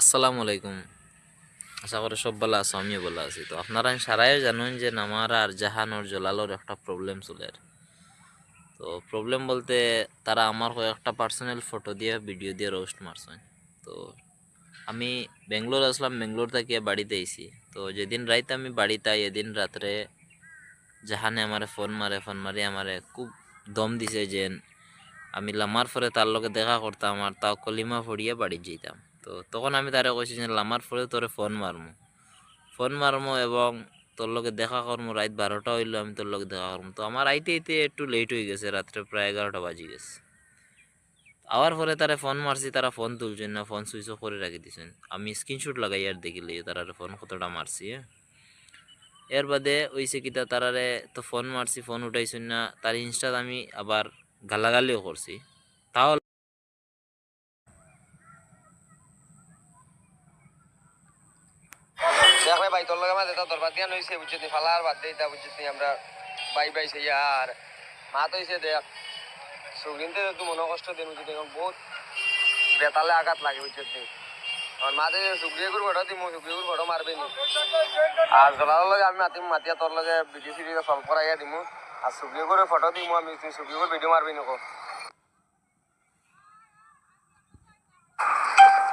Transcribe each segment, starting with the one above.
আসসালামু আলাইকুম। আশা করি সব ভালো আছো, আমিও ভালো আছি। তো আপনারা সারাই জানেন যে আমার আর জাহান আর জলালোর একটা প্রবলেম চলে। তো প্রবলেম বলতে তারা আমার কয়েকটা পার্সোনাল ফটো দিয়ে ভিডিও দিয়ে রোস্ট মারছে। তো আমি বেঙ্গলোর আসলাম, বেঙ্গলোর থেকে বাড়িতে আইছি। তো যেদিন রাইতে আমি বাড়িতে আই, এদিন রাত্রে জাহানে আমারে ফোন মারি আমারে খুব দম দিছে যে আমি লামার পরে তার লগে দেখা করতাম আর তাও কলিমা ফড়িয়ে বাড়ি যেতাম। তো তখন আমি তারে কইছি যে লামার পরে তোরে ফোন মারমু এবং তোর লগে দেখা করমু। রাত 12টা হইলো, আমি তোর লগে দেখা করমু। তো আমার আইতে আইতে একটু লেট হয়ে গেছে, রাত্রে প্রায় 11টা বাজি গেছে। আওয়ার পরে তারা ফোন মারছি, তারা ফোন তুলছেন না, ফোন সুইচ অফ করে রাখি দিছেন। আমি স্ক্রিনশট লাগাই আর দেখিলে তারা ফোন কতটা মারছি। এর বাদে ওইসে কিতা তারারে তো ফোন মারছি, ফোন উঠাইছেন না। তার ইনস্টাত আমি আবার গালাগালিও করছি, তাও দেখ ভাই তোর লগে মাঝে তোর বাদ দিয়া নইছে বুঝছিস নি ফালার বাদ দেই তা বুঝছিস নি আমরা বাই সেই আর মা তো হইছে দেখ সুগরিনতে তো মনে কষ্ট দেন বুঝছিস এখন বহুত বেতালে আঘাত লাগে বুঝছিস নি আর মাঝে সুগ্রিয়ে করে ফটো দিমু সুগ্রিয়ে করে ফটো মারবে নি আর জলার লগে আমি মাতিয়া তোর লগে ভিডিও সিডিও সলভ করাইয়া দিমু আর সুগ্রিয়ে করে ফটো দিমু আমি তুই সুগ্রিয়ে করে ভিডিও মারবি নি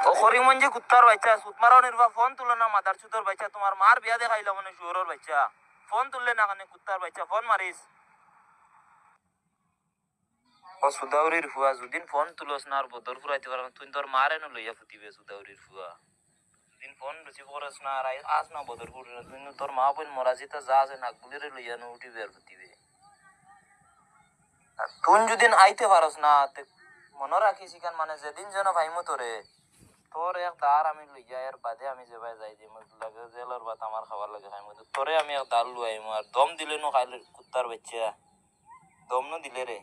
ও করিমন যে কুত্তার বাচ্চা সুত মারাও নির্বা ফোন তুলে না মাদার চুতর বাচ্চা তোমার মার বিয়া দেখাইলো মানে শুয়োরের বাচ্চা ফোন তুললে না কানে কুত্তার বাচ্চা ফোন মারিস ও সুদাউরির ফুয়া যদিন ফোন তুলস না আর বদর ফুরাইতে পারবেন তুই তোর মারে না লইয়া ফুটিবে সুদাউরির ফুয়া দিন ফোন রিসিভ করস না আর আস না বদর ফুটে না তুই তোর মা বোন মরা যেটা যা আছে নাকবুলিরে লইয়া না উঠিবে আর ফুটিবে আর তুই যদি আইতে পারস না মনে রাখিস কেন মানে যেদিন যেন ভাইমো তোরে তোর এক দার আমি লইয়া এর বাদে আমি যে ভাই যাই যে লাগে জেলার ভাত আমার খাবার লাগে খাইমু তোরে আমি এক দার লুয়াইমু আর দম দিলে নো খাইলে কুত্তার বাচ্চা দম নো দিলে রে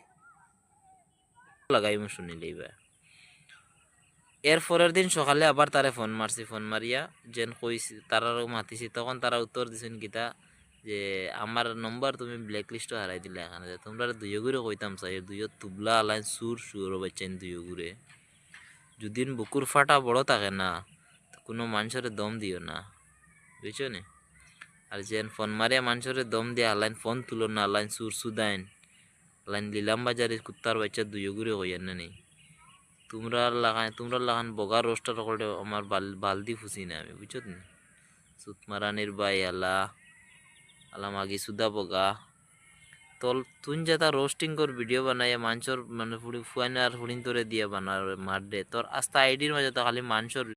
লাগাইমু শুনিলেই বা। এর পরের দিন সকালে আবার তারে ফোন মারছি, ফোন মারিয়া যেন কইছি তারারও মাতিছি, তখন তারা উত্তর দিছেন কিতা যে আমার নম্বর তুমি ব্ল্যাক লিস্টও হারাই দিলে এখানে, যে তোমরা দুইও ঘুরে কইতাম চাই দুইও তুবলা আলাইন সুর বাচ্চান দুইও ঘুরে যদিন বুকুর ফাটা বড় থাকে না কোনো মানুষের দম দিও না, বুঝছো নি? আর যেন ফোন মারিয়া মানুষের দম দিয়ে আলাইন ফোন তুলো না, আলাইন সুর সুদাইন, আলাইন লিলাম বাজারে কুত্তার বাচ্চা দুইও ঘুরে কইয়েন না নি। তোমরা লাগান বগা রোস্টার করে আমার বালদি ফুসি না আমি, বুঝছো নি? সুতমারানির বাই আলা আলা মাগি সুদা বগা তল তুই যেটা রোস্টিং কর ভিডিও বানাইয়া মাঞ্চর মানে ফুয়াইন আর হুড়িন তোরে দিয়ে বানার মার দে তোর আস্তা আইডির মাঝে তো খালি মাঞ্চর